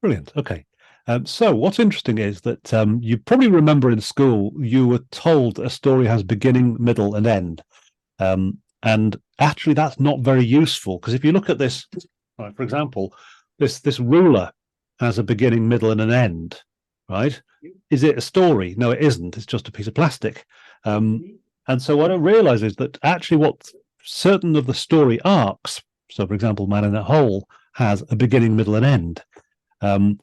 Brilliant. Okay. So what's interesting is that you probably remember in school you were told a story has beginning, middle, and end. And actually, that's not very useful because if you look at this, right, for example, this ruler has a beginning, middle, and an end, right? Is it a story? No, it isn't. It's just a piece of plastic. And so what I realize is that actually, what certain of the story arcs, so for example, Man in a Hole, has a beginning, middle, and end. Um,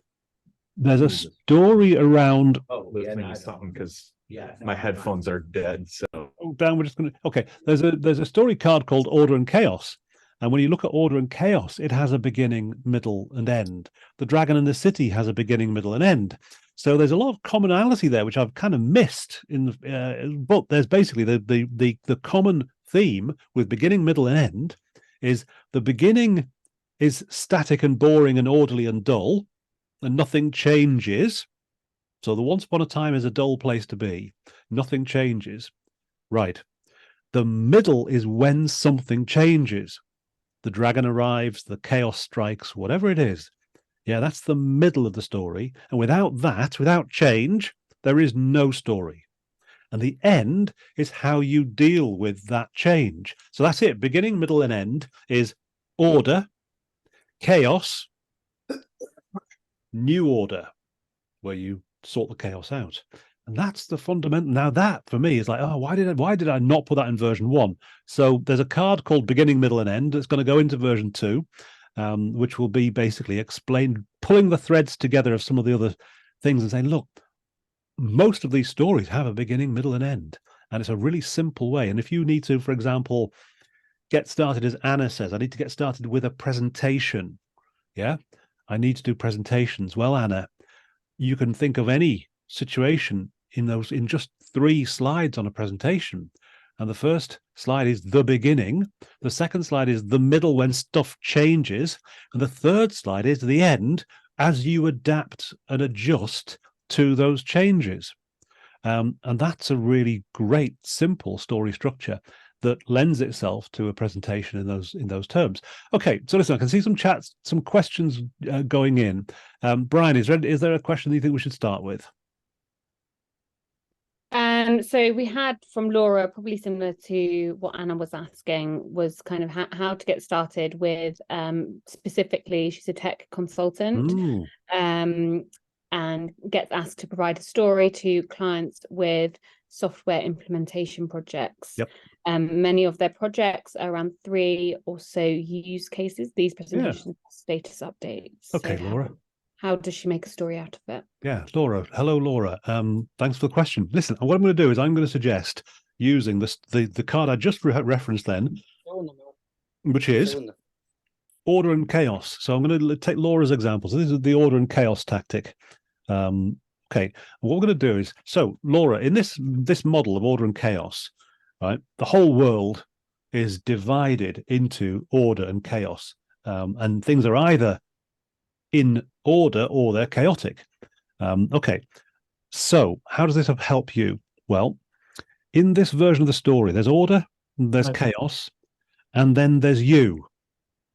there's a story around. Oh, listening to something because my headphones are dead. So Dan, we're just going to. Okay, there's a story card called Order and Chaos, and when you look at Order and Chaos, it has a beginning, middle, and end. The Dragon and the City has a beginning, middle, and end. So there's a lot of commonality there, which I've kind of missed in the book. There's basically the common theme with beginning, middle, and end is the beginning is static and boring and orderly and dull, and nothing changes. So the once upon a time is a dull place to be. Nothing changes. Right. The middle is when something changes. The dragon arrives, the chaos strikes, whatever it is. Yeah, that's the middle of the story. And without that, without change, there is no story. And the end is how you deal with that change. So that's it. Beginning, middle, and end is order, chaos, new order, where you sort the chaos out. And that's the fundamental. Now that for me is like, oh, why did I not put that in version 1? So there's a card called beginning, middle, and end that's going to go into version 2, which will be basically explained, pulling the threads together of some of the other things and saying, look, most of these stories have a beginning, middle, and end. And it's a really simple way. And if you need to, for example, get started, as Anna says, I need to get started with a presentation. Yeah, I need to do presentations. Well, Anna, you can think of any situation in just 3 slides on a presentation. And the first slide is the beginning. The second slide is the middle when stuff changes. And the third slide is the end as you adapt and adjust to those changes. And that's a really great, simple story structure that lends itself to a presentation in those terms. Okay, so listen, I can see some chats, some questions going in. Brian, is there a question that you think we should start with? So we had from Laura, probably similar to what Anna was asking, was kind of how to get started with, specifically, she's a tech consultant, and gets asked to provide a story to clients with software implementation projects. Yep. Many of their projects are around 3 or so use cases, these presentations, status updates. Okay, so Laura. How does she make a story out of it? Yeah, Laura. Hello, Laura. Thanks for the question. Listen, what I'm going to do is I'm going to suggest using the card I just referenced then, which is order and chaos. So I'm going to take Laura's example. So this is the order and chaos tactic. Okay, what we're going to do is, so Laura, in this model of order and chaos, right, the whole world is divided into order and chaos, and things are either in order or they're chaotic. Okay, so how does this help you? Well, in this version of the story, there's order, there's chaos, and then there's you.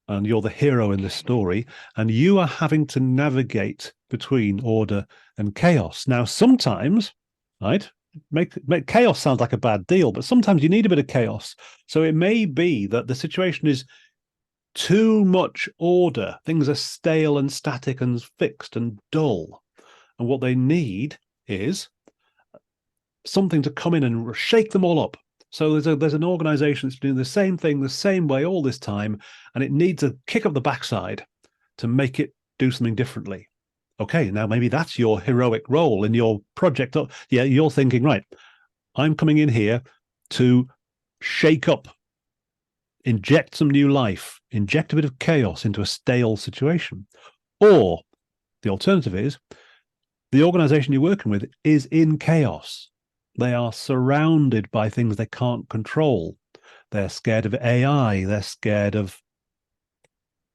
And you're the hero in this story, and you are having to navigate between order and chaos. Now, sometimes, right, make chaos sound like a bad deal, but sometimes you need a bit of chaos. So it may be that the situation is too much order. Things are stale and static and fixed and dull. And what they need is something to come in and shake them all up. So there's an organization that's doing the same thing the same way all this time, and it needs a kick up the backside to make it do something differently. Okay, now maybe that's your heroic role in your project. Yeah, you're thinking, right, I'm coming in here to shake up, inject some new life, inject a bit of chaos into a stale situation. Or the alternative is the organization you're working with is in chaos. They are surrounded by things they can't control. They're scared of AI. They're scared of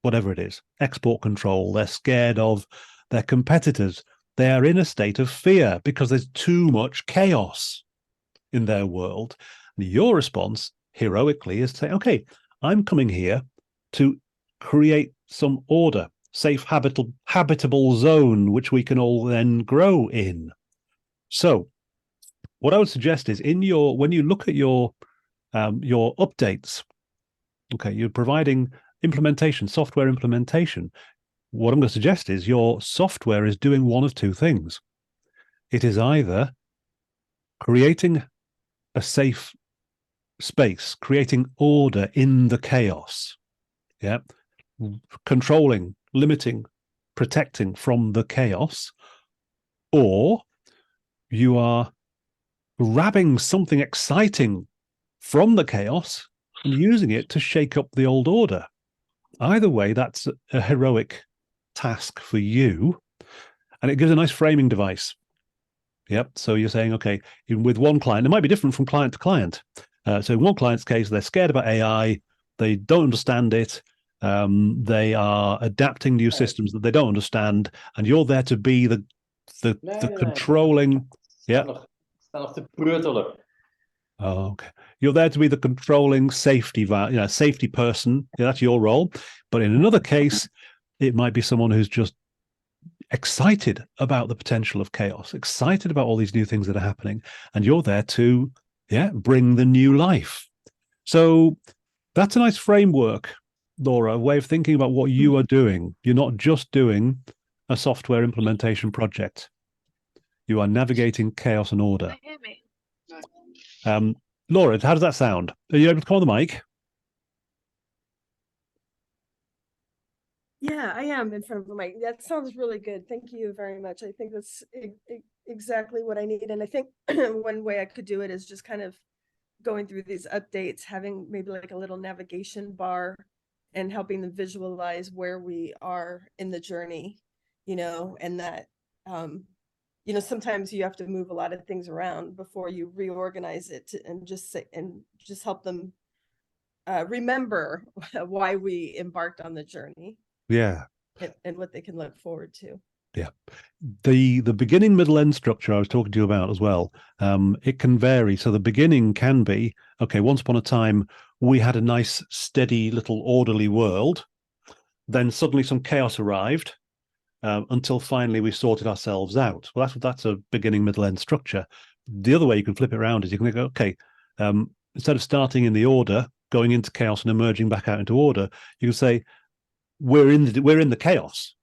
whatever it is, export control. They're scared of their competitors. They are in a state of fear because there's too much chaos in their world. Your response, heroically, is to say, okay, I'm coming here to create some order, safe habitable zone which we can all then grow in. So what I would suggest is when you look at your updates, okay, you're providing software implementation. What I'm going to suggest is your software is doing one of two things. It is either creating a safe space, creating order in the chaos, yeah, controlling, limiting, protecting from the chaos, or you are grabbing something exciting from the chaos and using it to shake up the old order. Either way, that's a heroic task for you, and it gives a nice framing device. Yep. So you're saying, okay, with one client, it might be different from client to client. So in one client's case, they're scared about AI, they don't understand it, they are adapting new systems that they don't understand, and you're there to be the controlling. Yeah. Oh, okay. You're there to be the controlling safety person. Yeah, that's your role. But in another case, it might be someone who's just excited about the potential of chaos, excited about all these new things that are happening, and you're there to bring the new life. So that's a nice framework, Laura, a way of thinking about what you are doing. You're not just doing a software implementation project. You are navigating chaos and order. Laura, how does that sound? Are you able to come on the mic? Yeah, I am in front of the mic. That sounds really good. Thank you very much. I think that's exactly what I need. And I think one way I could do it is just kind of going through these updates, having maybe like a little navigation bar and helping them visualize where we are in the journey, and that, sometimes you have to move a lot of things around before you reorganize it and just help them remember why we embarked on the journey. Yeah. And what they can look forward to. Yeah. The beginning, middle, end structure I was talking to you about as well, it can vary. So the beginning can be, okay, once upon a time, we had a nice, steady, little orderly world. Then suddenly some chaos arrived until finally we sorted ourselves out. Well, that's a beginning, middle, end structure. The other way you can flip it around is you can go, okay, instead of starting in the order, going into chaos and emerging back out into order, you can say, we're in the chaos.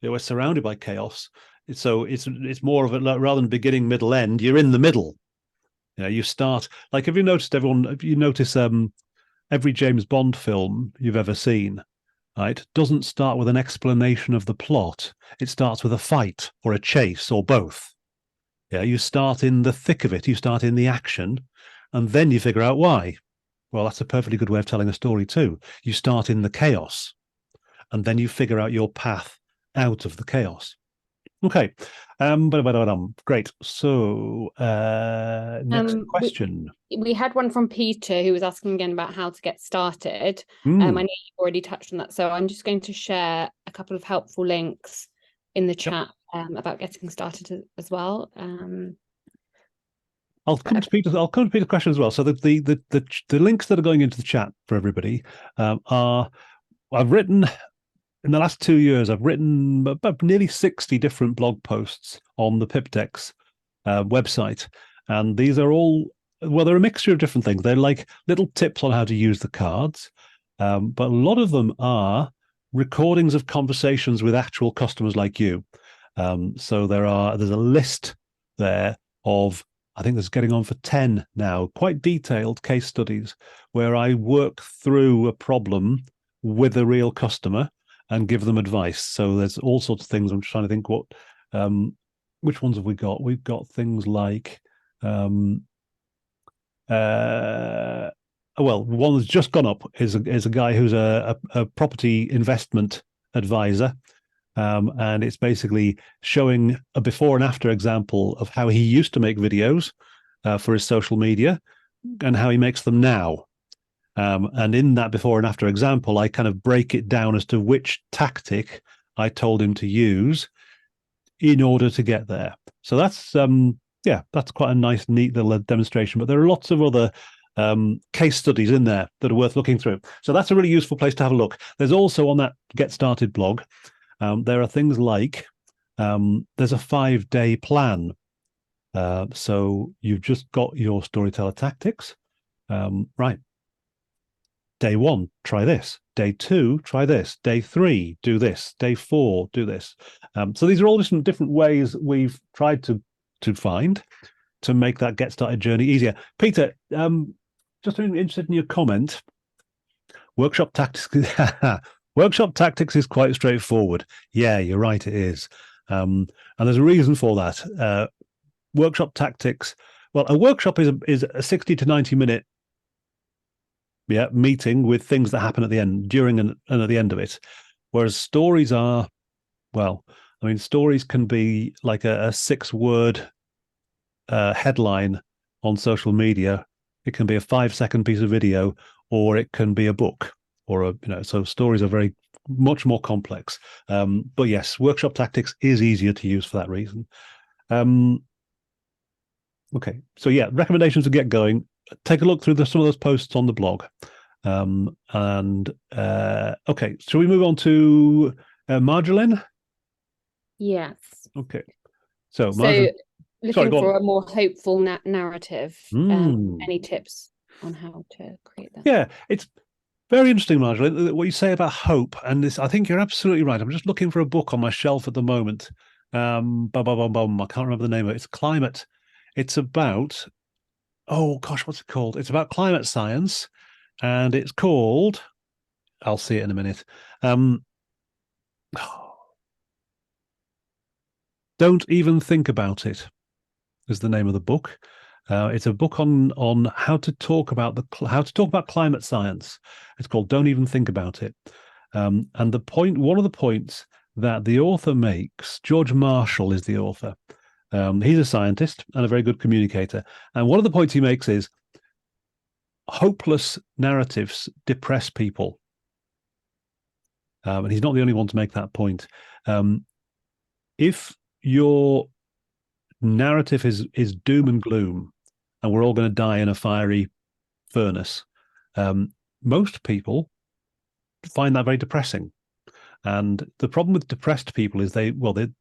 We're surrounded by chaos. So it's more of a, rather than beginning, middle, end, you're in the middle. You start, like, have you noticed every James Bond film you've ever seen, right, doesn't start with an explanation of the plot. It starts with a fight or a chase or both. Yeah, you start in the thick of it. You start in the action, and then you figure out why. Well, that's a perfectly good way of telling a story too. You start in the chaos, and then you figure out your path out of the chaos. Okay. Great. So next question. We had one from Peter who was asking again about how to get started. I know you've already touched on that, so I'm just going to share a couple of helpful links in the chat about getting started as well. I'll come to Peter's question as well. So the links that are going into the chat for everybody are, I've written in the last 2 years, I've written about nearly 60 different blog posts on the Pipdex website. And these are all, well, they're a mixture of different things. They're like little tips on how to use the cards. But a lot of them are recordings of conversations with actual customers like you. So there's a list there of, I think there's getting on for 10 now, quite detailed case studies where I work through a problem with a real customer and give them advice. So there's all sorts of things. I'm trying to think which ones have we got? We've got things like, well, one that's just gone up is a guy who's a property investment advisor. And it's basically showing a before and after example of how he used to make videos for his social media and how he makes them now. And in that before and after example, I kind of break it down as to which tactic I told him to use in order to get there. So that's quite a nice, neat little demonstration. But there are lots of other case studies in there that are worth looking through. So that's a really useful place to have a look. There's also on that Get Started blog, There are things like there's a 5-day plan. So you've just got your Storyteller Tactics. Right. Day 1, try this. Day 2, try this. Day 3, do this. Day 4, do this. So these are all different ways we've tried to find to make that get started journey easier. Peter, just interested in your comment. Workshop tactics. Workshop tactics is quite straightforward. Yeah, you're right. It is, and there's a reason for that. Workshop tactics. Well, a workshop is a 60 to 90 minute meeting with things that happen at the end, during and at the end of it. Whereas stories are, well, I mean, stories can be like a 6-word headline on social media. It can be a 5-second piece of video, or it can be a book, or so stories are very much more complex. But yes, workshop tactics is easier to use for that reason. Okay, so yeah, recommendations to get going. Take a look through some of those posts on the blog. Okay, shall we move on to Marjolaine? Yes. Okay, so looking for a more hopeful narrative. Any tips on how to create that? Yeah, it's very interesting, Marjolaine, what you say about hope. And this, I think you're absolutely right. I'm just looking for a book on my shelf at the moment. I can't remember the name of it. It's Climate. It's about, oh gosh, what's it called? It's about climate science, and it's called, I'll see it in a minute. Don't Even Think About It is the name of the book. It's a book on how to talk about climate science. It's called Don't Even Think About It. And one of the points that the author makes, George Marshall is the author. He's a scientist and a very good communicator. And one of the points he makes is hopeless narratives depress people. And he's not the only one to make that point. If your narrative is doom and gloom, and we're all going to die in a fiery furnace, most people find that very depressing. And the problem with depressed people is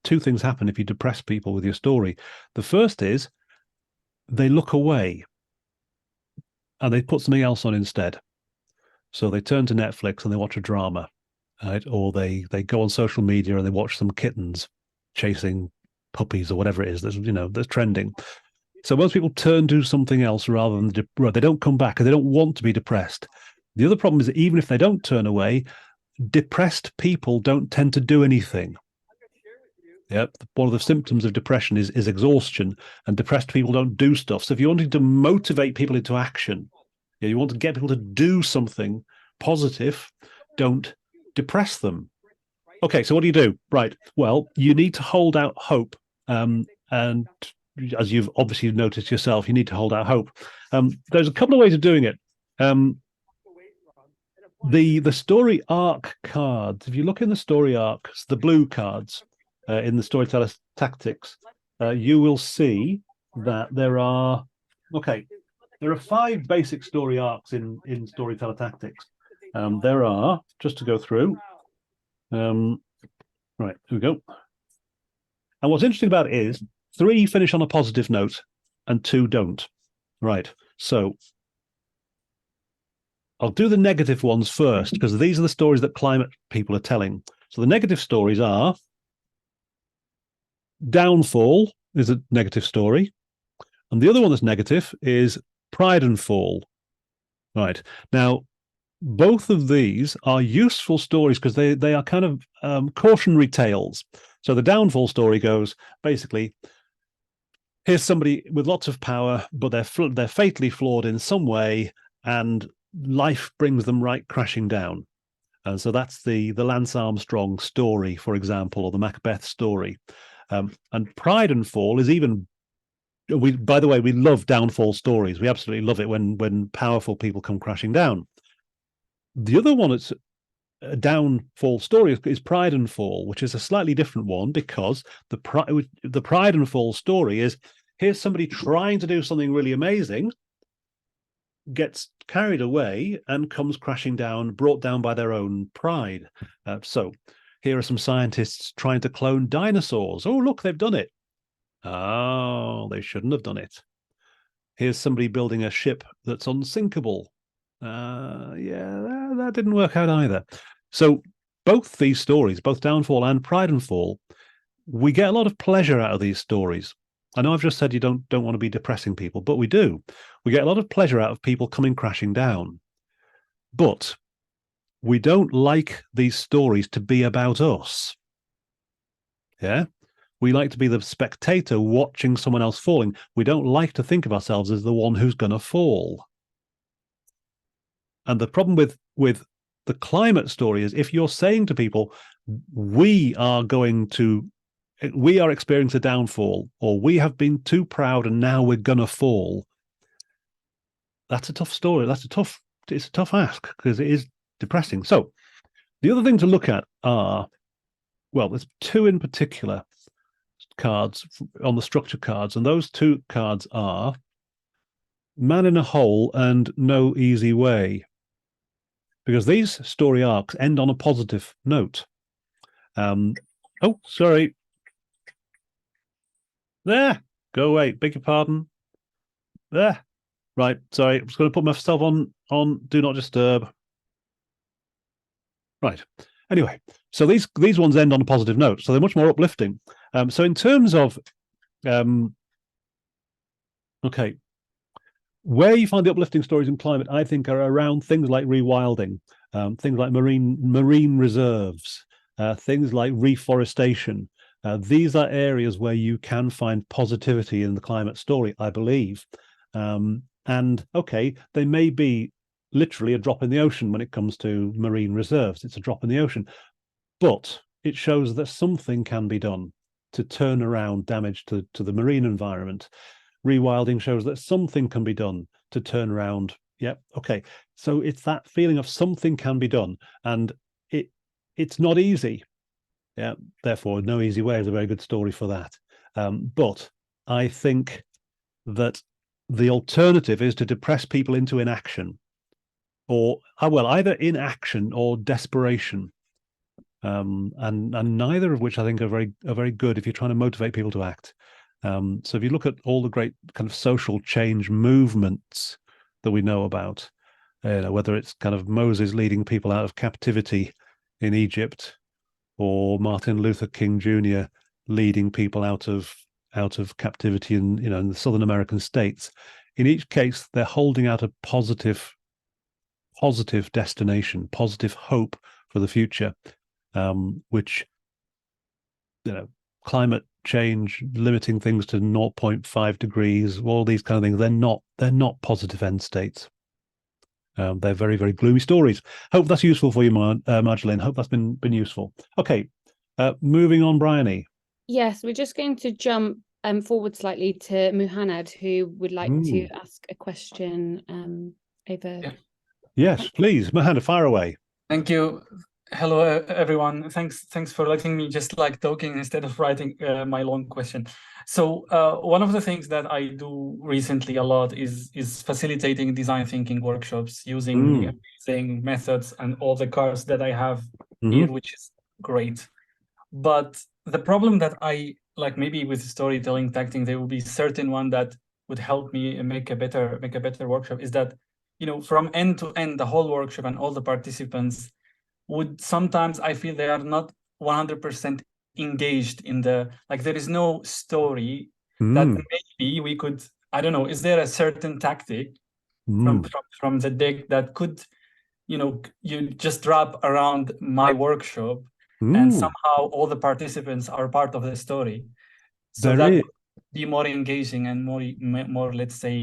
two things happen if you depress people with your story. The first is they look away and they put something else on instead. So they turn to Netflix and they watch a drama, right? Or they go on social media and they watch some kittens chasing puppies or whatever it is that's trending. So most people turn to something else rather than they don't come back and they don't want to be depressed. The other problem is that even if they don't turn away, depressed people don't tend to do anything. Yep, one of the symptoms of depression is exhaustion, and depressed people don't do stuff. So if you're wanting to motivate people into action, you want to get people to do something positive, don't depress them. Okay, so what do you do? Right, well, you need to hold out hope. And as you've obviously noticed yourself, you need to hold out hope. There's a couple of ways of doing it. The story arc cards, if you look in the story arcs, the blue cards in the Storyteller Tactics, you will see that there are 5 basic story arcs in Storyteller Tactics. There are, just to go through, right, here we go. And what's interesting about it is 3 finish on a positive note and 2 don't. Right, so I'll do the negative ones first, because these are the stories that climate people are telling. So the negative stories are Downfall is a negative story. And the other one that's negative is Pride and Fall. Right. Now, both of these are useful stories because they are kind of cautionary tales. So the Downfall story goes, basically, here's somebody with lots of power, but they're fatally flawed in some way, and life brings them right crashing down. And so that's the Lance Armstrong story, for example, or the Macbeth story. And Pride and Fall is even, by the way, we love downfall stories. We absolutely love it when powerful people come crashing down. The other one that's a downfall story is Pride and Fall, which is a slightly different one, because the Pride and Fall story is, here's somebody trying to do something really amazing, gets carried away and comes crashing down, brought down by their own pride. So Here are some scientists trying to clone dinosaurs. Oh, look, they've done it. Oh, they shouldn't have done it. Here's somebody building a ship that's unsinkable. Yeah, that didn't work out either. So both these stories, both Downfall and Pride and Fall, we get a lot of pleasure out of these stories. I know I've just said you don't want to be depressing people, but we do. We get a lot of pleasure out of people coming crashing down. But we don't like these stories to be about us. Yeah? We like to be the spectator watching someone else falling. We don't like to think of ourselves as the one who's going to fall. And the problem with the climate story is if you're saying to people, we are experiencing a downfall, or we have been too proud and now we're going to fall, that's a tough story. It's a tough ask because it is depressing. So the other thing to look at are, well, there's two in particular cards on the structure cards, and those two cards are Man in a Hole and No Easy Way, because these story arcs end on a positive note. Oh, sorry. There, go away. Beg your pardon. There. Right, sorry. I'm just going to put myself on Do Not Disturb. Right. Anyway, so these ones end on a positive note, so they're much more uplifting. So in terms of, okay, where you find the uplifting stories in climate, I think, are around things like rewilding, things like marine reserves, things like reforestation. These are areas where you can find positivity in the climate story, I believe. And okay, they may be literally a drop in the ocean when it comes to marine reserves. It's a drop in the ocean, but it shows that something can be done to turn around damage to the marine environment. Rewilding shows that something can be done to turn around. Yep. Okay. So it's that feeling of something can be done, and it's not easy. Yeah. Therefore, No Easy Way is a very good story for that. But I think that the alternative is to depress people into inaction, or either inaction or desperation. And neither of which I think are very good if you're trying to motivate people to act. So if you look at all the great kind of social change movements that we know about, whether it's kind of Moses leading people out of captivity in Egypt, or Martin Luther King Jr. leading people out of captivity in the Southern American states, in each case they're holding out a positive destination, positive hope for the future, which climate change, limiting things to 0.5 degrees, all these kind of things, they're not positive end states. They're very, very gloomy stories. Hope that's useful for you, Marjolaine. Hope that's been useful. Okay, moving on, Bryony. Yes, we're just going to jump forward slightly to Muhannad, who would like to ask a question over. Yeah. Yes, please, Muhannad, fire away. Thank you. Hello, everyone. Thanks for letting me just talking instead of writing my long question. So one of the things that I do recently a lot is facilitating design thinking workshops using amazing methods and all the cards that I have here, which is great. But the problem that I maybe with storytelling tactics, there will be certain one that would help me make a better workshop, is that from end to end, the whole workshop and all the participants would sometimes, I feel, they are not 100% engaged in the, there is no story that maybe we could, I don't know, is there a certain tactic from the deck that could, you just wrap around my workshop and somehow all the participants are part of the story. So that would be more engaging and more, let's say,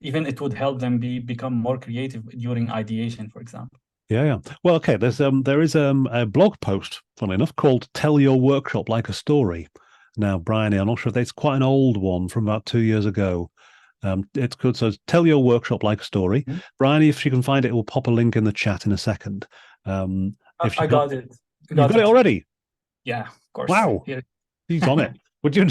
even it would help them become more creative during ideation, for example. Yeah. Well, okay. There is a blog post, funnily enough, called "Tell Your Workshop Like a Story." Now, Bryony, I'm not sure if it's quite an old one from about 2 years ago. It's good. So, "Tell Your Workshop Like a Story." Bryony, if she can find it, we'll pop a link in the chat in a second. I got it. You've got it already? Yeah, of course. Wow. Here. He's on it. Would you?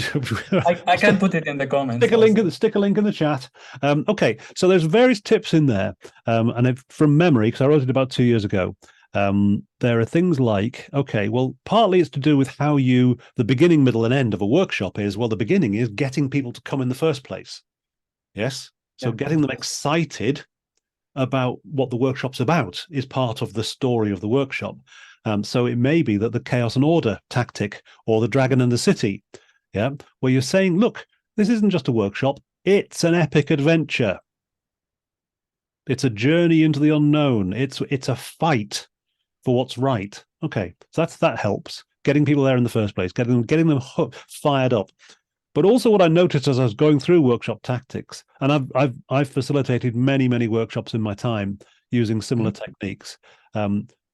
I can put it in the comments. Stick a link in the chat. Okay, so there's various tips in there, and from memory, because I wrote it about 2 years ago. There are things like, okay, well, partly it's to do with how the beginning, middle, and end of a workshop is, well, the beginning is getting people to come in the first place. Yes. So getting them excited about what the workshop's about is part of the story of the workshop. So it may be that the chaos and order tactic, or the dragon and the city, where you're saying, look, this isn't just a workshop, it's an epic adventure. It's a journey into the unknown. It's a fight for what's right. Okay, so that helps getting people there in the first place, getting them fired up. But also, what I noticed as I was going through workshop tactics, and I've facilitated many workshops in my time using similar techniques.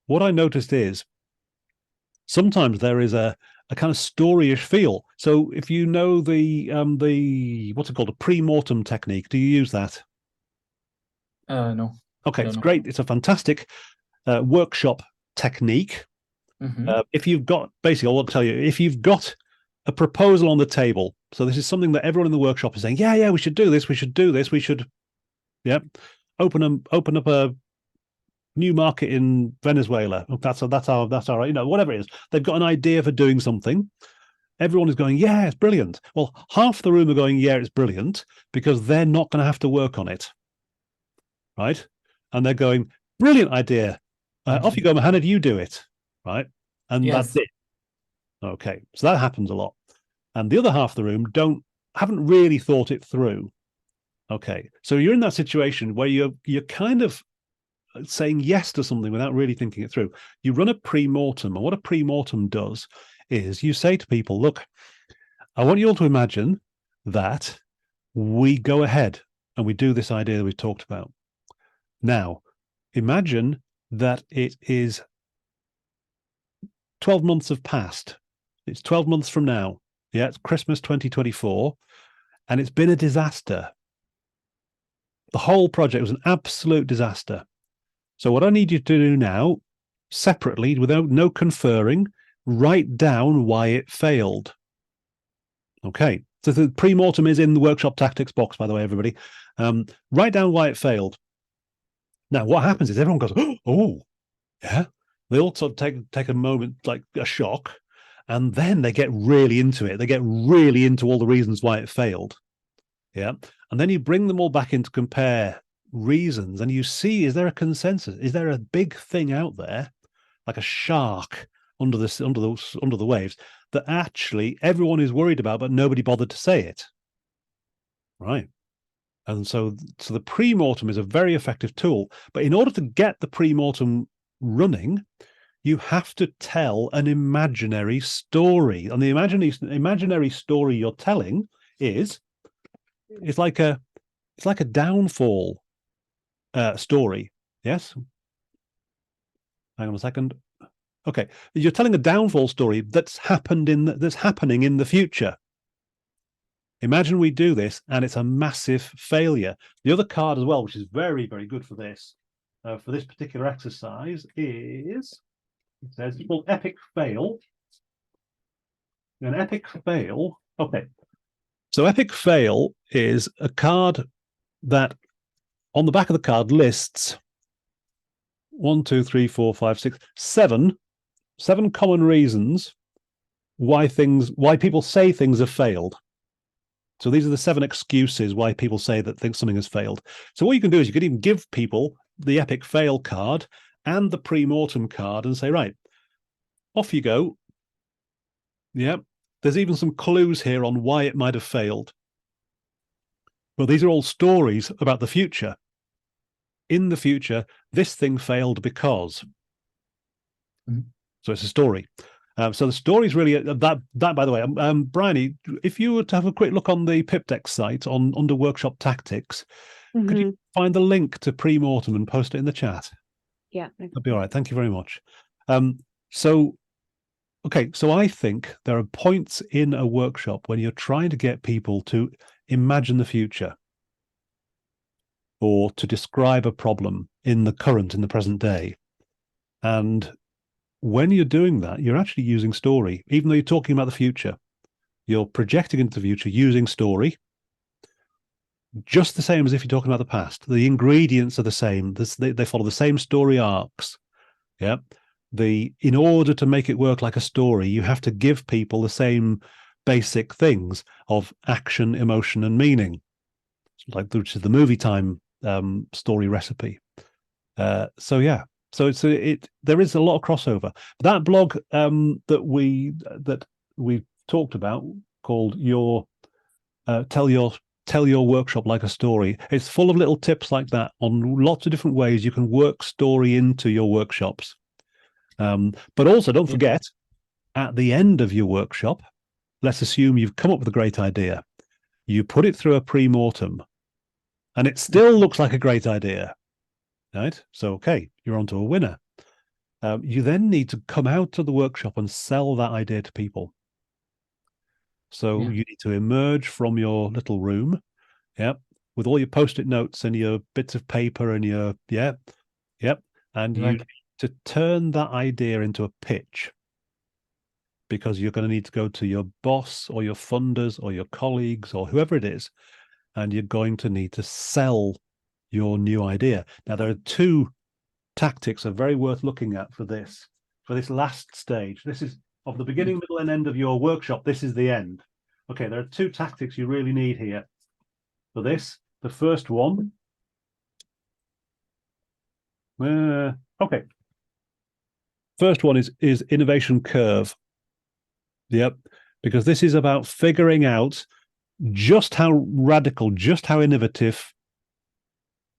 What I noticed is sometimes there is a kind of storyish feel. So if you know the what's it called, a pre-mortem technique, do you use that? No. Okay, it's great. It's a fantastic workshop technique. If you've got, basically, I want to tell you, if you've got a proposal on the table, so this is something that everyone in the workshop is saying, yeah, we should do this, we should, open up a new market in Venezuela. That's all right, whatever it is. They've got an idea for doing something. Everyone is going, yeah, it's brilliant. Well, half the room are going, yeah, it's brilliant, because they're not going to have to work on it. Right? And they're going, brilliant idea. Off you go, Mohammed, you do it. Right? And that's it. Okay. So that happens a lot. And the other half of the room haven't really thought it through. Okay. So you're in that situation where you're kind of saying yes to something without really thinking it through. You run a pre-mortem, and what a pre-mortem does is you say to people, look, I want you all to imagine that we go ahead and we do this idea that we've talked about. Now, imagine that it is 12 months have passed. It's 12 months from now. Yeah, it's Christmas 2024, and it's been a disaster. The whole project was an absolute disaster. So what I need you to do now, separately, without no conferring, write down why it failed. Okay, so the pre-mortem is in the workshop tactics box, by the way, everybody. Write down why it failed. Now, what happens is everyone goes, oh, yeah. They all sort of take a moment, like a shock, and then they get really into it. They get really into all the reasons why it failed. Yeah. And then you bring them all back in to compare reasons, and you see, is there a consensus? Is there a big thing out there, like a shark under the waves, that actually everyone is worried about, but nobody bothered to say it? Right. And so the pre-mortem is a very effective tool. But in order to get the pre-mortem running, you have to tell an imaginary story. And the imaginary story you're telling is like a downfall story. Yes. Hang on a second. Okay, you're telling a downfall story that's happening in the future. Imagine we do this and it's a massive failure. The other card as well, which is very, very good for this particular exercise, is, it says, it's called Epic Fail. An epic fail. Okay. So Epic Fail is a card that on the back of the card lists 1, 2, 3, 4, 5, 6, 7 common reasons why people say things have failed. So these are the 7 excuses why people say that something has failed. So what you can do is you could even give people the epic fail card and the pre-mortem card and say, right, off you go. Yeah, there's even some clues here on why it might have failed. Well, these are all stories about the future. In the future, this thing failed because. So it's a story. So the story is really that. By the way, Bryony, if you were to have a quick look on the Pipdex site under workshop tactics, could you find the link to pre-mortem and post it in the chat? Yeah, that'd be all right. Thank you very much. So I think there are points in a workshop when you're trying to get people to imagine the future or to describe a problem in the present day, and when you're doing that, you're actually using story. Even though you're talking about the future, you're projecting into the future using story, just the same as if you're talking about the past. The ingredients are the same. They follow the same story arcs. Yeah. In order to make it work like a story, you have to give people the same basic things of action, emotion, and meaning, which is the movie time story recipe. So there is a lot of crossover. That blog that we talked about, called Tell Your Workshop Like a Story, it's full of little tips like that on lots of different ways you can work story into your workshops. But also, don't forget, at the end of your workshop, let's assume you've come up with a great idea. You put it through a pre-mortem, and it still looks like a great idea, right? So, okay, you're onto a winner. You then need to come out to the workshop and sell that idea to people. So you need to emerge from your little room, with all your post-it notes and your bits of paper and your, and you need to turn that idea into a pitch, because you're going to need to go to your boss or your funders or your colleagues or whoever it is, and you're going to need to sell your new idea. Now, there are two tactics that are very worth looking at for this last stage. This is of the beginning, middle, and end of your workshop. This is the end. Okay, there are two tactics you really need here for this. The first one, first one is innovation curve. Yep, because this is about figuring out just how radical, just how innovative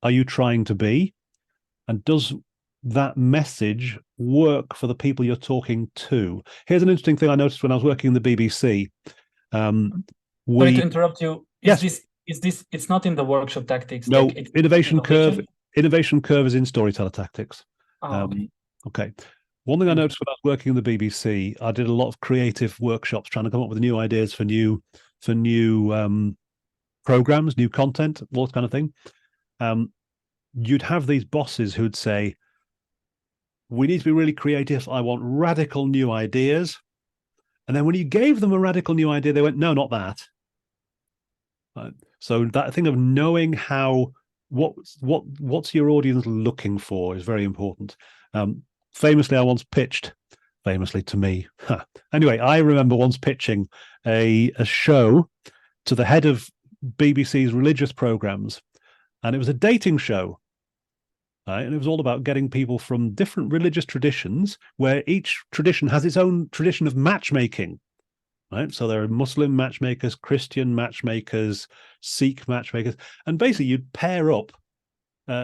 are you trying to be, and does that message work for the people you're talking to? Here's an interesting thing I noticed when I was working in the BBC. Sorry to interrupt you. Yes. It's not in the workshop tactics? No, like innovation curve is in Storyteller Tactics. Okay. One thing I noticed when I was working in the BBC, I did a lot of creative workshops trying to come up with new ideas for new programs, new content, all that kind of thing. You'd have these bosses who'd say, we need to be really creative. I want radical new ideas. And then when you gave them a radical new idea, they went, no, not that. So that thing of knowing what's your audience looking for is very important. Famously, I once pitched, famously to me. Anyway, I remember once pitching a show to the head of BBC's religious programs, and it was a dating show. Right? And it was all about getting people from different religious traditions, where each tradition has its own tradition of matchmaking. Right? So there are Muslim matchmakers, Christian matchmakers, Sikh matchmakers, and basically you'd pair up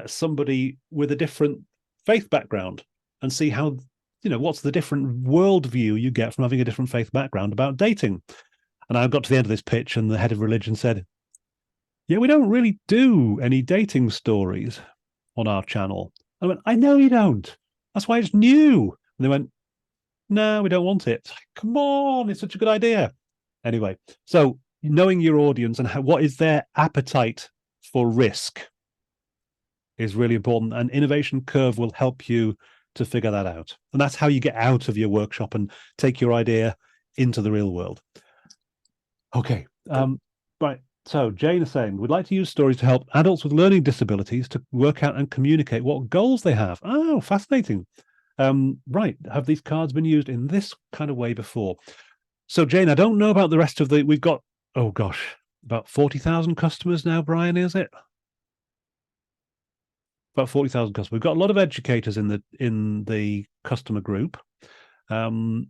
somebody with a different faith background and see how, what's the different worldview you get from having a different faith background about dating. And I got to the end of this pitch, and the head of religion said, yeah, we don't really do any dating stories on our channel. I went, I know you don't. That's why it's new. And they went, no, we don't want it. Come on, it's such a good idea. Anyway, so knowing your audience and what is their appetite for risk is really important. And innovation curve will help you to figure that out. And that's how you get out of your workshop and take your idea into the real world. Okay. Right. So Jane is saying, we'd like to use stories to help adults with learning disabilities to work out and communicate what goals they have. Oh, fascinating. Right. Have these cards been used in this kind of way before? So Jane, I don't know about the rest of we've got, oh gosh, about 40,000 customers now, Brian, is it? About 40,000 customers. We've got a lot of educators in the customer group. Jane,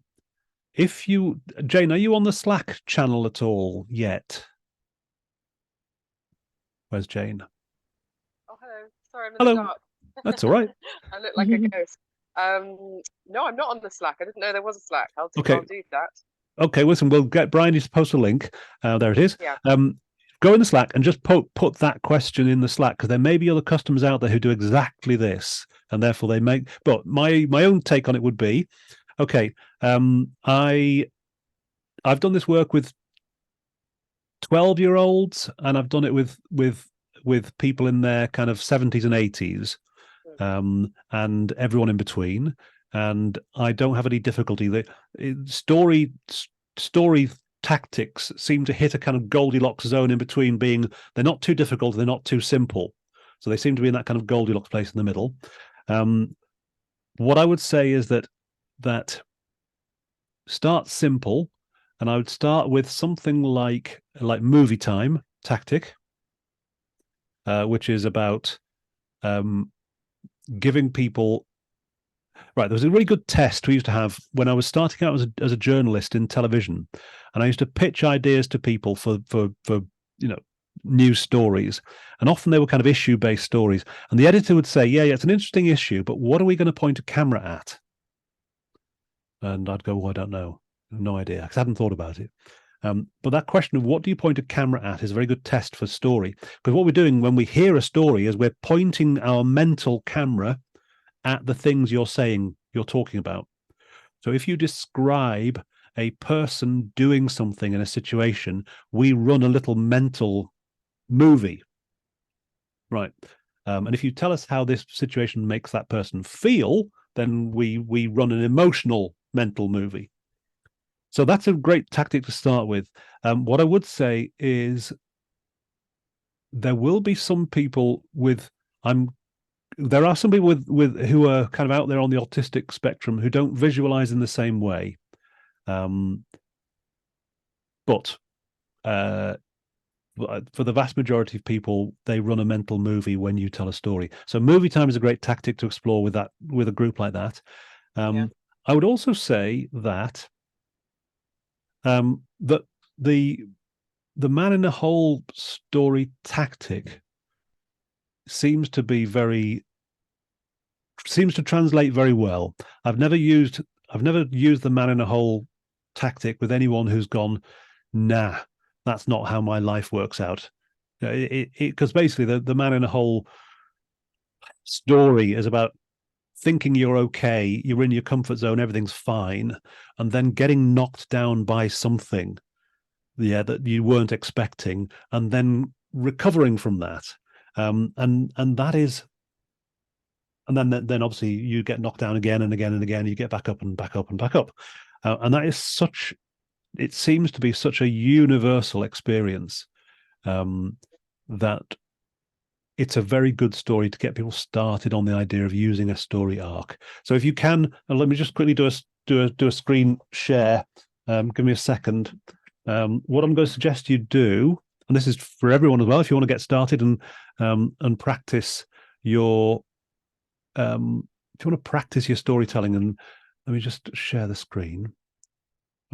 are you on the Slack channel at all yet? Where's Jane? Oh, hello. Sorry, I'm in Hello. the dark. That's all right. I look like a ghost. No, I'm not on the Slack. I didn't know there was a Slack. I'll do that. Okay, listen, we'll get Brian to post a link. There it is. Yeah. Go in the Slack and just put that question in the Slack, because there may be other customers out there who do exactly this, and therefore they make. But my own take on it would be, okay, I've done this work with 12-year-olds, and I've done it with people in their kind of 70s and 80s, and everyone in between. And I don't have any difficulty. The story tactics seem to hit a kind of Goldilocks zone in between, being they're not too difficult, they're not too simple. So they seem to be in that kind of Goldilocks place in the middle. what I would say is that start simple, and I would start with something like movie time tactic, which is about giving people. Right, there was a really good test we used to have when I was starting out as a journalist in television, and I used to pitch ideas to people for news stories, and often they were kind of issue-based stories. And the editor would say, yeah, it's an interesting issue, but what are we going to point a camera at? And I'd go, well, I don't know. No idea, because I hadn't thought about it. But that question of what do you point a camera at is a very good test for story. Because what we're doing when we hear a story is we're pointing our mental camera at the things you're saying, you're talking about. So if you describe a person doing something in a situation, we run a little mental movie. Right. And if you tell us how this situation makes that person feel, then we run an emotional mental movie. So that's a great tactic to start with. What I would say is there will be some people there are some people with who are kind of out there on the autistic spectrum who don't visualize in the same way. But for the vast majority of people, they run a mental movie when you tell a story. So movie time is a great tactic to explore with a group like that. I would also say that that the man in a hole story tactic seems to translate very well. I've never used the man in a hole tactic with anyone who's gone, nah, that's not how my life works out. Because basically the man in a hole story is about thinking you're okay, you're in your comfort zone, everything's fine, and then getting knocked down by something, that you weren't expecting, and then recovering from that. And that is, and then obviously you get knocked down again and again and again. You get back up and back up and back up, and that is it seems to be such a universal experience that it's a very good story to get people started on the idea of using a story arc. So if you can, let me just quickly do a screen share. Give me a second. What I'm going to suggest you do, and this is for everyone as well, if you want to get started and practice your if you want to practice your storytelling, and let me just share the screen.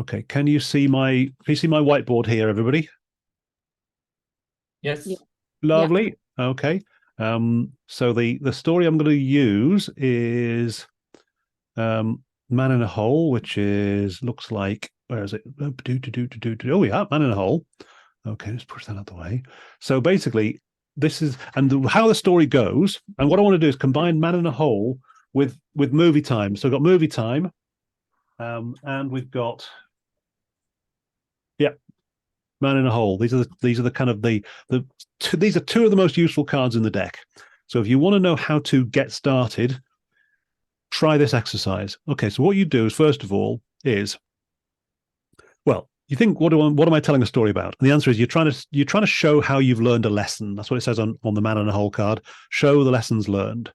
Okay, can you see my whiteboard here, everybody? Yes. Yeah. Lovely. Yeah. Okay. So the story I'm going to use is Man in a Hole, which looks like, where is it? Oh yeah, Man in a Hole. Okay, let's push that out the way. So basically, this is how the story goes. And what I want to do is combine Man in a Hole with movie time. So we've got movie time, and we've got Man in a Hole. These are the kind of these are two of the most useful cards in the deck. So if you want to know how to get started, try this exercise. Okay, so what you do is, first of all, you think, what am I telling a story about? And the answer is you're trying to show how you've learned a lesson. That's what it says on the Man in a Hole card. Show the lessons learned.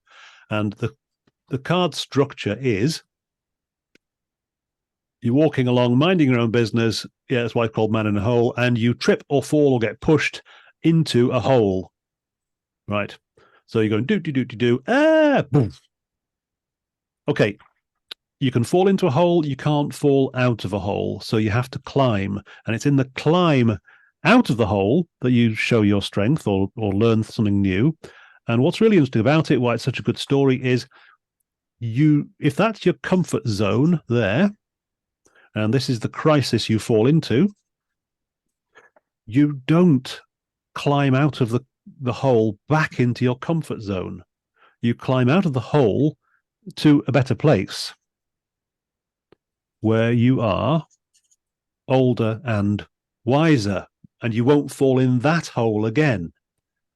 And the card structure is you're walking along, minding your own business. Yeah, that's why it's called Man in a Hole. And you trip or fall or get pushed into a hole. Right. So you're going do. Boom. Okay. You can fall into a hole. You can't fall out of a hole. So you have to climb. And it's in the climb out of the hole that you show your strength or learn something new. And what's really interesting about it, why it's such a good story, is if that's your comfort zone there, and this is the crisis you fall into, you don't climb out of the hole back into your comfort zone. You climb out of the hole to a better place where you are older and wiser, and you won't fall in that hole again.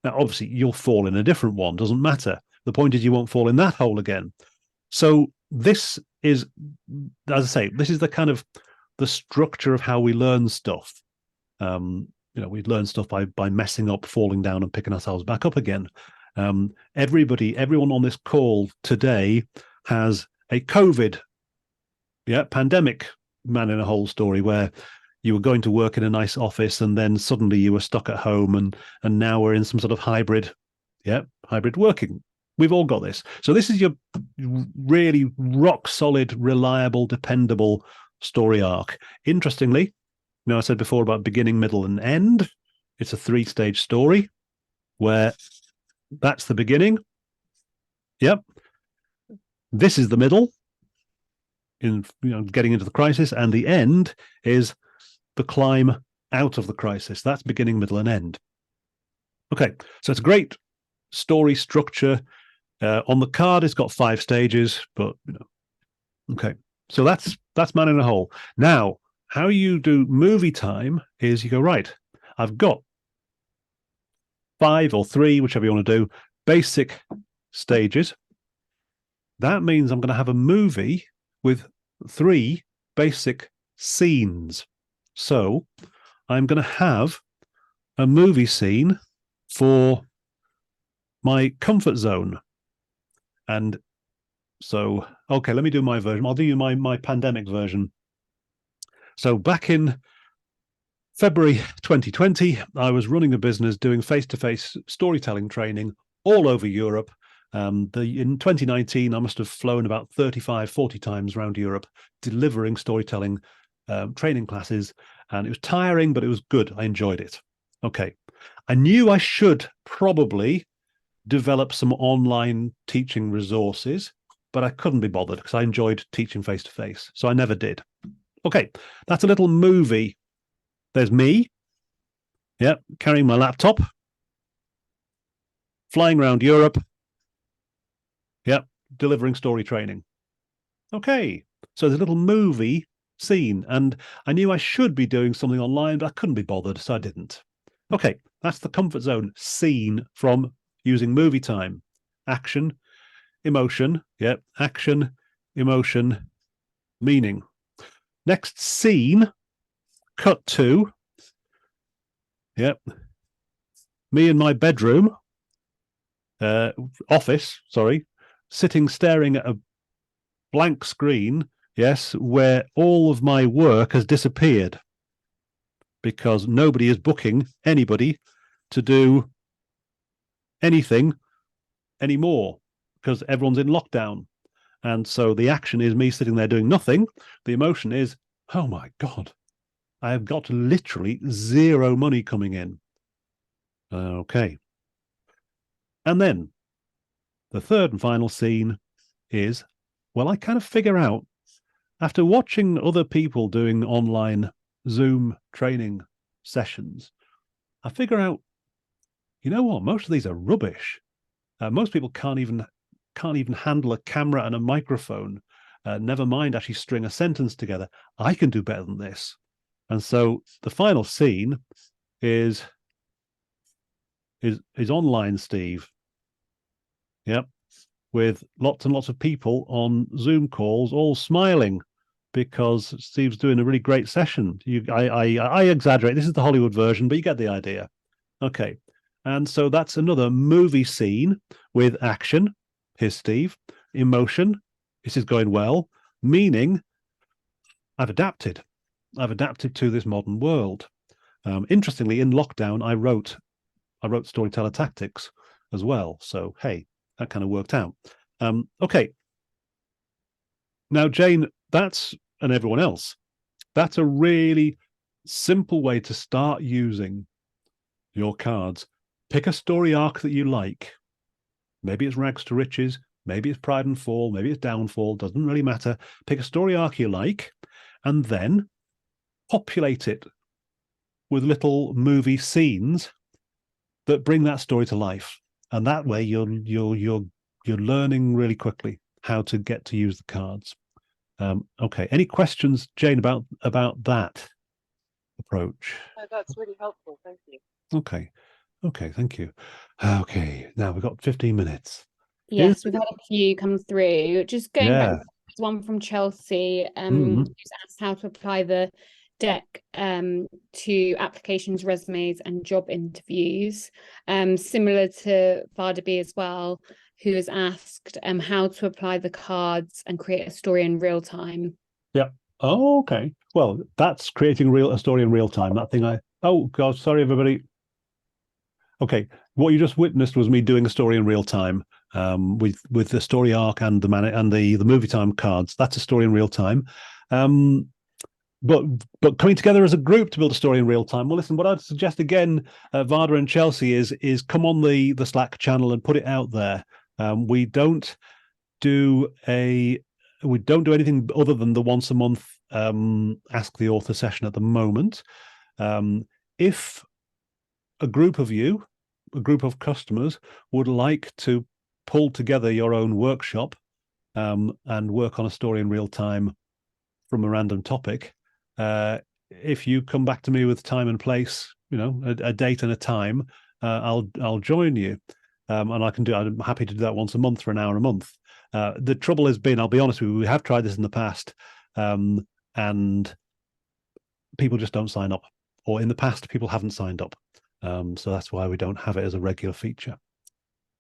Now, obviously, you'll fall in a different one, doesn't matter. The point is you won't fall in that hole again. So this is, as I say, this is the kind of the structure of how we learn stuff. We learn stuff by messing up, falling down, and picking ourselves back up again. Everyone on this call today has a COVID, pandemic man in a hole story where you were going to work in a nice office and then suddenly you were stuck at home and now we're in some sort of hybrid working. We've all got this. So this is your really rock solid, reliable, dependable story arc. Interestingly, I said before about beginning, middle, and end. It's a 3-stage story where that's the beginning. Yep. This is the middle in getting into the crisis, and the end is the climb out of the crisis. That's beginning, middle, and end. Okay, so it's a great story structure. On the card, it's got 5 stages, but okay. So that's Man in a Hole. Now, how you do movie time is you go, right, I've got 5 or 3, whichever you want to do, basic stages. That means I'm going to have a movie with 3 basic scenes. So I'm going to have a movie scene for my comfort zone. And so, okay, let me do my version. I'll do you my pandemic version. So back in February 2020, I was running a business doing face-to-face storytelling training all over Europe. In 2019, I must have flown about 35, 40 times around Europe, delivering storytelling training classes. And it was tiring, but it was good. I enjoyed it. Okay. I knew I should probably develop some online teaching resources, but I couldn't be bothered because I enjoyed teaching face-to-face. So I never did. Okay. That's a little movie. There's me. Yep. Carrying my laptop. Flying around Europe. Yep, delivering story training. Okay, so there's a little movie scene, and I knew I should be doing something online, but I couldn't be bothered, so I didn't. Okay, that's the comfort zone scene from using movie time. Action, emotion, yep, action, emotion, meaning. Next scene, cut to, yep, me in my bedroom, office, sorry, sitting staring at a blank screen, yes, where all of my work has disappeared because nobody is booking anybody to do anything anymore because everyone's in lockdown. And so the action is me sitting there doing nothing. The emotion is, oh my God, I have got literally 0 money coming in. Okay. And then the third and final scene is, well, I kind of figure out, after watching other people doing online Zoom training sessions, I figure out, you know what, most of these are rubbish. Most people can't even handle a camera and a microphone, never mind actually string a sentence together. I can do better than this. And so the final scene is online Steve. Yep. With lots and lots of people on Zoom calls, all smiling because Steve's doing a really great session. I exaggerate. This is the Hollywood version, but you get the idea. Okay. And so that's another movie scene with action. Here's Steve. Emotion. This is going well. Meaning, I've adapted. I've adapted to this modern world. Interestingly, in lockdown, I wrote Storyteller Tactics as well. So, hey, that kind of worked out. Okay. Now, Jane, and everyone else, that's a really simple way to start using your cards. Pick a story arc that you like. Maybe it's Rags to Riches, maybe it's Pride and Fall, maybe it's Downfall, doesn't really matter. Pick a story arc you like, and then populate it with little movie scenes that bring that story to life. And that way you're learning really quickly how to get to use the cards. Okay. Any questions, Jane, about that approach? That's really helpful. Thank you. Okay. Thank you. Okay. Now we've got 15 minutes. Yes, we've had a few come through. Just going back, one from Chelsea, who's asked how to apply the deck to applications, resumes, and job interviews, similar to Varda B as well, who has asked how to apply the cards and create a story in real time. Yeah. Oh, okay. Well, that's creating a story in real time. That thing oh God, sorry everybody. Okay, what you just witnessed was me doing a story in real time, with the story arc and the movie time cards. That's a story in real time. But coming together as a group to build a story in real time. Well, listen, what I'd suggest again, Varda and Chelsea, is come on the Slack channel and put it out there. We don't do anything other than the once a month Ask the Author session at the moment. If a group of customers would like to pull together your own workshop and work on a story in real time from a random topic, if you come back to me with time and place, a date and a time, I'll join you, and I'm happy to do that once a month for an hour a month. The trouble has been, I'll be honest with you, we have tried this in the past, and people just don't sign up, or in the past people haven't signed up. So that's why we don't have it as a regular feature.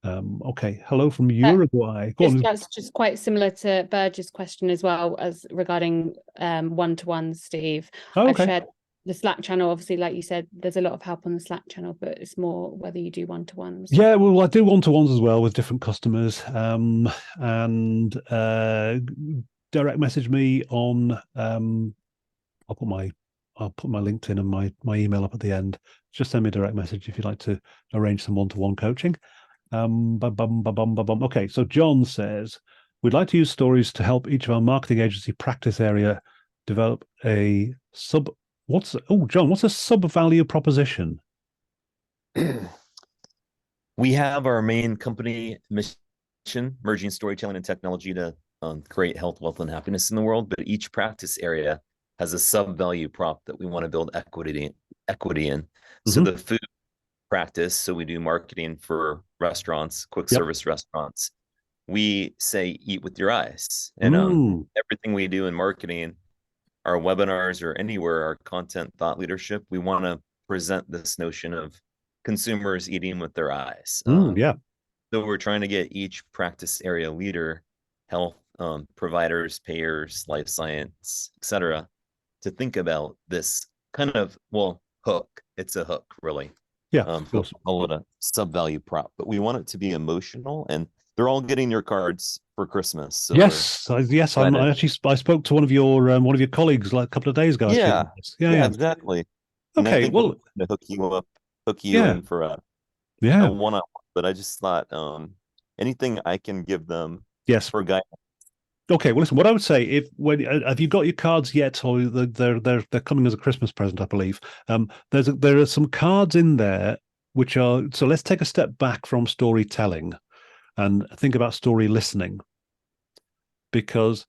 Okay, hello from Uruguay. That's just quite similar to Burge's question as well, as regarding one-to-ones, Steve. Oh, okay. I've shared the Slack channel. Obviously, like you said, there's a lot of help on the Slack channel, but it's more whether you do one-to-ones. Yeah, well, I do one-to-ones as well with different customers, and direct message me on. I'll put my LinkedIn and my email up at the end. Just send me a direct message if you'd like to arrange some one-to-one coaching. Okay, so John says, we'd like to use stories to help each of our marketing agency practice area develop a what's a sub-value proposition? We have our main company mission, merging storytelling and technology to create health, wealth, and happiness in the world. But each practice area has a sub-value prop that we want to build equity in. Mm-hmm. So the food practice, so we do marketing for restaurants, quick service restaurants. We say eat with your eyes, and everything we do in marketing, our webinars or anywhere, our content, thought leadership, we want to present this notion of consumers eating with their eyes. So we're trying to get each practice area leader, health providers, payers, life science, etc., to think about this kind of hook. It's a hook, really. Yeah, of course. Call it a sub-value prop, but we want it to be emotional, and they're all getting your cards for Christmas. So yes. I spoke to one of your colleagues like a couple of days ago. Yeah, exactly. Okay, well, to hook you in for a one-on-one. But I just thought anything I can give them, for guidance. Okay, well, listen. What I would say, have you got your cards yet, or they're coming as a Christmas present, I believe. There are some cards in there which are. So let's take a step back from storytelling, and think about story listening, because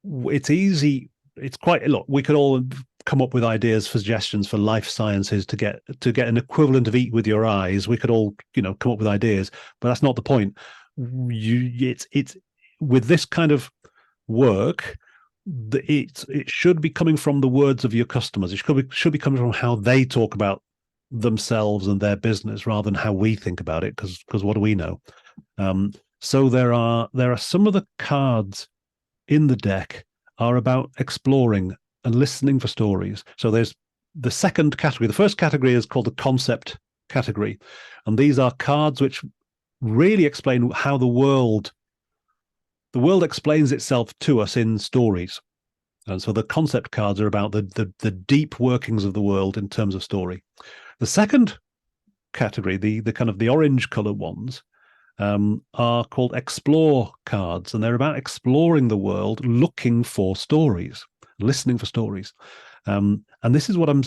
it's easy. It's quite look. We could all come up with ideas, suggestions for life sciences to get an equivalent of eat with your eyes. We could all come up with ideas, but that's not the point. It's with this kind of work, it should be coming from the words of your customers. It should be coming from how they talk about themselves and their business, rather than how we think about it, because what do we know? So there are some of the cards in the deck are about exploring and listening for stories. So there's the second category. The first category is called the concept category, and these are cards which really explain how the world explains itself to us in stories. And so the concept cards are about the deep workings of the world in terms of story. The second category, the kind of the orange color ones, are called explore cards, and they're about exploring the world, looking for stories, listening for stories. And this is what I'm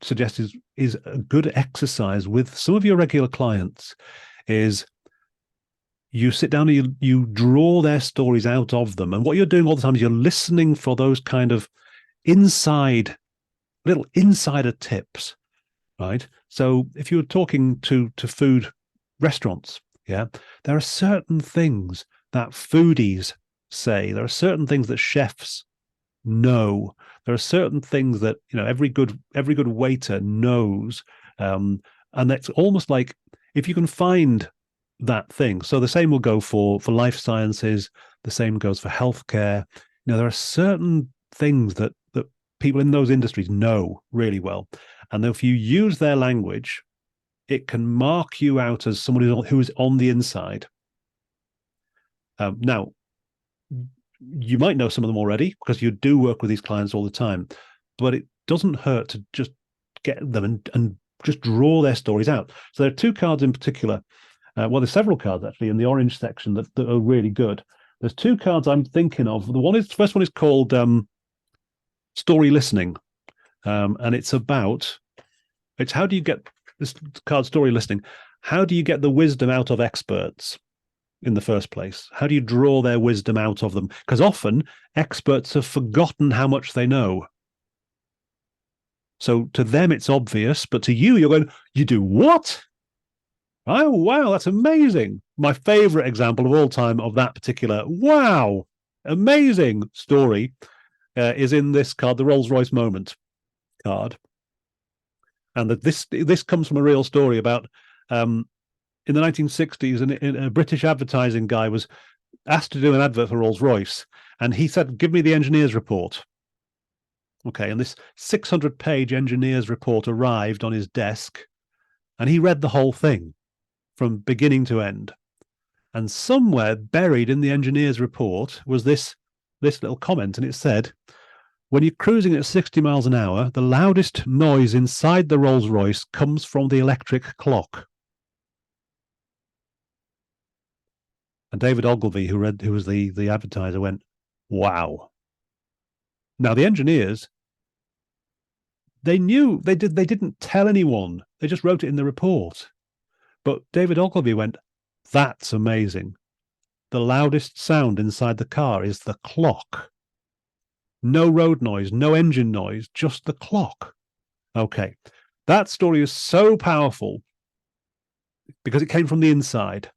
suggesting is a good exercise with some of your regular clients, is you sit down and you draw their stories out of them. And what you're doing all the time is you're listening for those kind of little insider tips, right? So if you're talking to food restaurants, there are certain things that foodies say. There are certain things that chefs know. There are certain things that, you know, every good waiter knows, and that's almost like if you can find that thing. So the same will go for life sciences. The same goes for healthcare. You know, there are certain things that people in those industries know really well, and if you use their language, it can mark you out as someone who's on the inside. Now, you might know some of them already because you do work with these clients all the time, but it doesn't hurt to just get them and just draw their stories out. So there are two cards in particular. Well, there's several cards actually in the orange section that are really good. There's two cards I'm thinking of. The first one is called Story Listening, and it's how do you get this card, Story Listening? How do you get the wisdom out of experts in the first place? How do you draw their wisdom out of them? Because often experts have forgotten how much they know. So to them, it's obvious, but to you, you're going, you do what? Oh, wow, that's amazing. My favorite example of all time of that particular, wow, amazing story is in this card, the Rolls-Royce Moment card. And this comes from a real story about in the 1960s, a British advertising guy was asked to do an advert for Rolls-Royce, and he said, give me the engineer's report. Okay, and this 600-page engineer's report arrived on his desk, and he read the whole thing from beginning to end. And somewhere buried in the engineer's report was this little comment, and it said, when you're cruising at 60 miles an hour, the loudest noise inside the Rolls-Royce comes from the electric clock. And David Ogilvy, who was the advertiser, went, wow. Now the engineers, they knew they didn't tell anyone. They just wrote it in the report. But David Ogilvy went, that's amazing. The loudest sound inside the car is the clock. No road noise, no engine noise, just the clock. Okay. That story is so powerful because it came from the inside.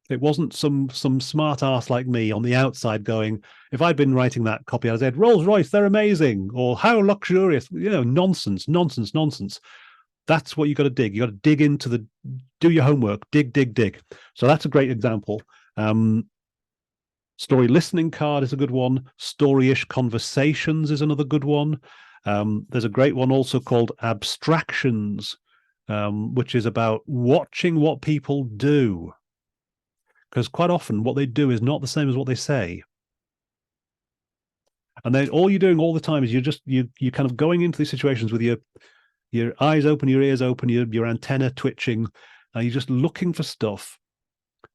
It wasn't some smart ass like me on the outside going, if I'd been writing that copy, I'd said, Rolls-Royce, they're amazing, or how luxurious, nonsense. That's what you got to dig. You got to dig into do your homework, dig. So that's a great example. Story listening card is a good one. Story-ish conversations is another good one. There's a great one also called abstractions, which is about watching what people do. Because quite often what they do is not the same as what they say. And then all you're doing all the time is you're kind of going into these situations with your eyes open, your ears open, your antenna twitching. You're just looking for stuff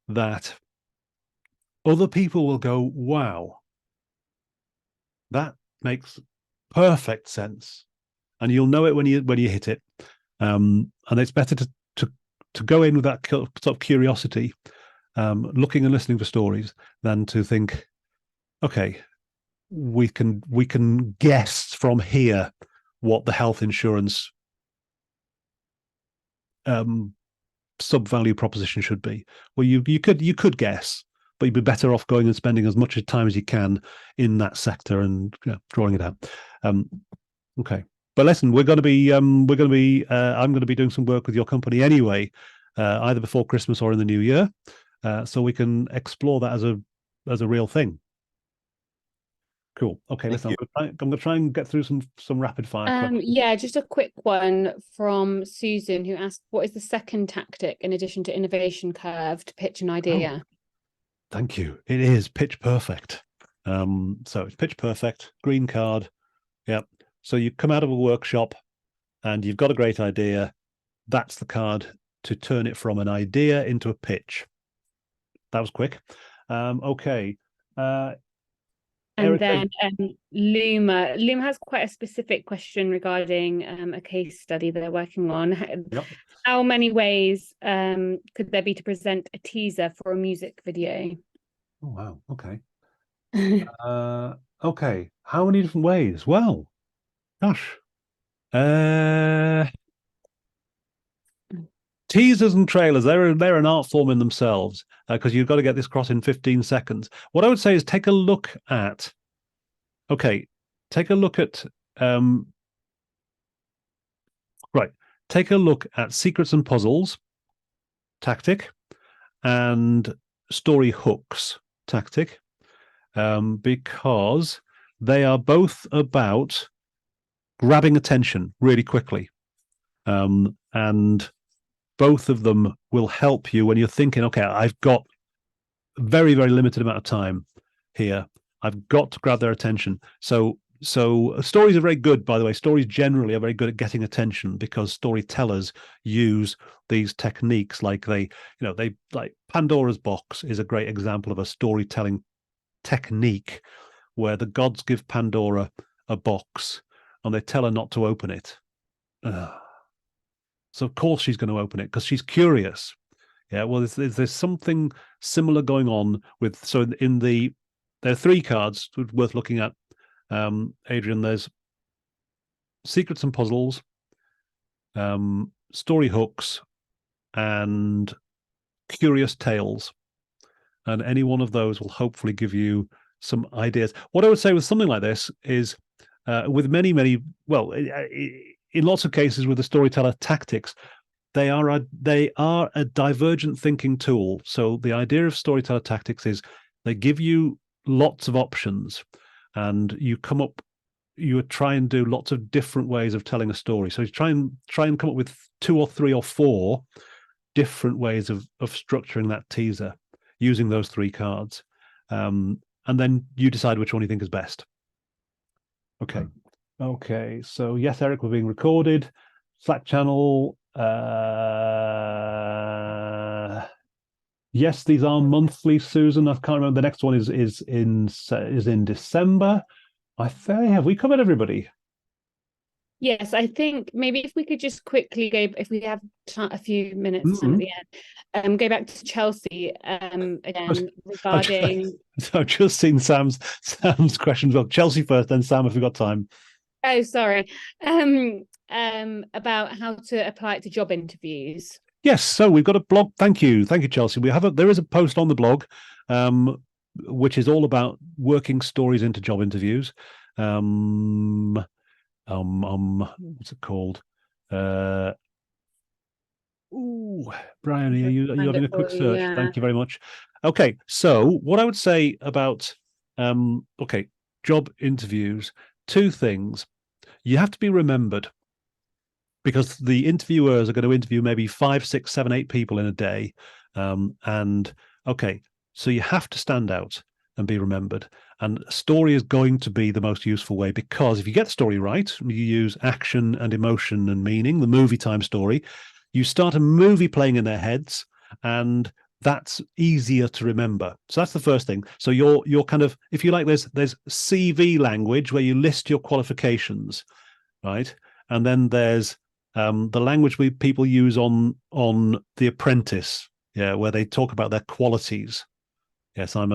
that other people will go, wow, that makes perfect sense. And you'll know it when you hit it. And it's better to go in with that sort of curiosity, looking and listening for stories, than to think, okay, we can guess from here what the health insurance sub-value proposition should be. Well, you could guess, but you'd be better off going and spending as much time as you can in that sector and drawing it out. Okay, but listen, I'm going to be doing some work with your company anyway, either before Christmas or in the new year, so we can explore that as a real thing. Cool. Okay, listen, I'm going to try and get through some rapid fire questions. Yeah, just a quick one from Susan, who asked, what is the second tactic in addition to innovation curve to pitch an idea? Oh, thank you. It is pitch perfect. So it's pitch perfect, green card. Yep. So you come out of a workshop and you've got a great idea. That's the card to turn it from an idea into a pitch. That was quick. Okay. And then Luma has quite a specific question regarding a case study they're working on. Yep. How many ways could there be to present a teaser for a music video? Oh, wow. Okay. Okay. How many different ways? Well, gosh. Teasers and trailers, they're an art form in themselves, because you've got to get this across in 15 seconds. What I would say is take a look at, okay, take a look at take a look at Secrets and Puzzles tactic and Story Hooks tactic, because they are both about grabbing attention really quickly, and both of them will help you when you're thinking, okay, I've got very, very limited amount of time here. I've got to grab their attention. So stories are very good, by the way. Stories generally are very good at getting attention because storytellers use these techniques. Like like Pandora's Box is a great example of a storytelling technique where the gods give Pandora a box and they tell her not to open it. So of course she's going to open it because she's curious. Yeah, well, there's something similar going on with, so there are 3 cards worth looking at, Adrian. There's Secrets and Puzzles, Story Hooks, and Curious Tales. And any one of those will hopefully give you some ideas. What I would say with something like this is, with many, well, in lots of cases with the Storyteller Tactics, they are a divergent thinking tool. So the idea of Storyteller Tactics is they give you lots of options, and you try and do lots of different ways of telling a story. So you try and come up with 2 or 3 or 4 different ways of structuring that teaser using those 3 cards, and then you decide which one you think is best. Okay, so yes, Eric, we're being recorded. Slack channel. Yes, these are monthly, Susan. I can't remember. The next one is in December. Have we covered everybody? Yes, I think maybe if we could just quickly go, if we have a few minutes at the end, go back to Chelsea again regarding. I've just seen Sam's questions. Well, Chelsea first, then Sam, if we've got time. Oh, sorry. About how to apply it to job interviews. Yes, so we've got a blog. Thank you, Chelsea. There is a post on the blog, which is all about working stories into job interviews. What's it called? Brian, are you having a quick search? Yeah. Thank you very much. Okay, so what I would say about job interviews, 2 things. You have to be remembered, because the interviewers are going to interview maybe 5, 6, 7, 8 people in a day. So you have to stand out and be remembered. And story is going to be the most useful way, because if you get the story right, you use action and emotion and meaning, the movie time story, you start a movie playing in their heads, and that's easier to remember. So that's the first thing. So you're kind of, if you like, there's CV language where you list your qualifications, right? And then there's the language people use on The Apprentice, where they talk about their qualities. Yes, I'm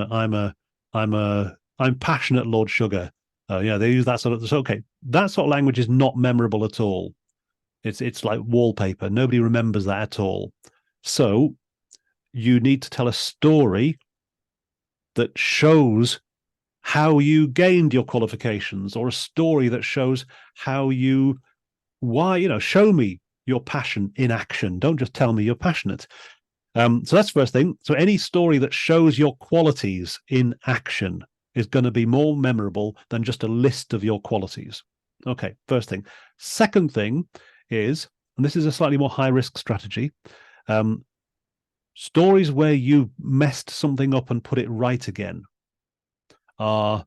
passionate, Lord Sugar. They use that sort of. Okay, that sort of language is not memorable at all. It's like wallpaper. Nobody remembers that at all. So you need to tell a story that shows how you gained your qualifications, or a story that shows how show me your passion in action. Don't just tell me you're passionate. So that's the first thing. So any story that shows your qualities in action is going to be more memorable than just a list of your qualities. Okay, first thing. Second thing is, and this is a slightly more high-risk strategy, stories where you messed something up and put it right again are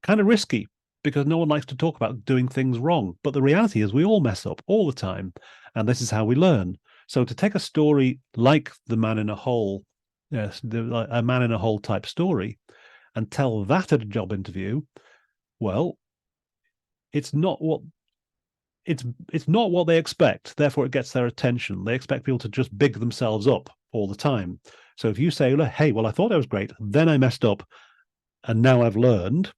kind of risky, because no one likes to talk about doing things wrong. But the reality is we all mess up all the time, and this is how we learn. So to take a story like The Man in a Hole, a Man in a Hole type story, and tell that at a job interview, well, it's not what they expect. Therefore, it gets their attention. They expect people to just big themselves up all the time. So if you say, hey, well, I thought I was great, then I messed up, and now I've learned.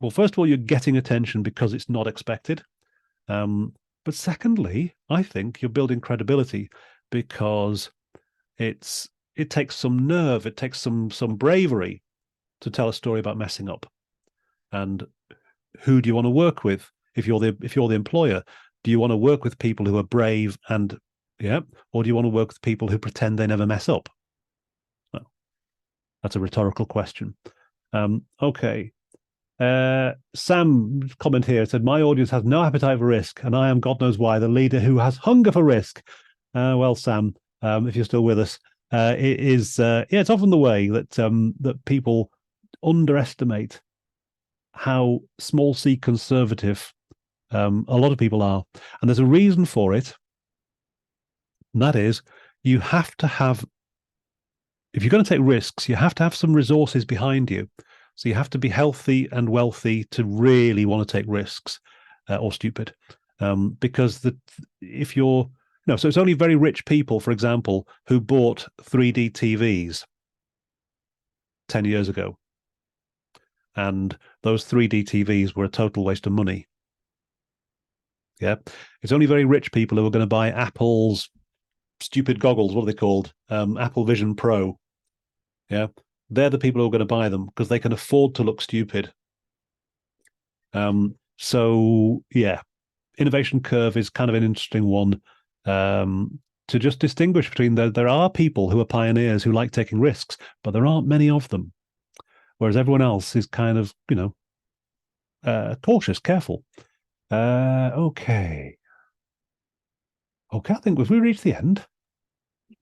Well, first of all, you're getting attention because it's not expected. But secondly, I think you're building credibility, because it takes some nerve, it takes some bravery to tell a story about messing up. And who do you want to work with if you're the employer? Do you want to work with people who are brave and or do you want to work with people who pretend they never mess up? Well, that's a rhetorical question. Okay. Sam comment here said, my audience has no appetite for risk, and I am, God knows why, the leader who has hunger for risk. Well, Sam, if you're still with us, it is it's often the way that that people underestimate how small c conservative a lot of people are, and there's a reason for it. And that is, you have to have, if you're going to take risks, you have to have some resources behind you. So you have to be healthy and wealthy to really want to take risks, or stupid, because if you're so it's only very rich people, for example, who bought 3D TVs 10 years ago, and those 3D TVs were a total waste of money. Yeah, it's only very rich people who are going to buy Apple's stupid goggles. What are they called? Apple Vision Pro. Yeah. They're the people who are going to buy them because they can afford to look stupid. So yeah, innovation curve is kind of an interesting one to just distinguish between there are people who are pioneers who like taking risks, but there aren't many of them. Whereas everyone else is kind of, cautious, careful. Okay. I think if we reached the end,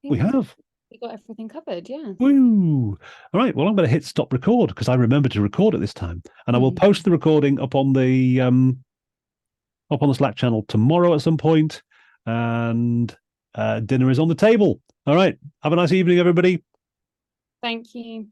we have. We got everything covered, yeah. Woo! All right. Well, I'm going to hit stop record because I remembered to record it this time, and I will post the recording up on the Slack channel tomorrow at some point. And dinner is on the table. All right. Have a nice evening, everybody. Thank you.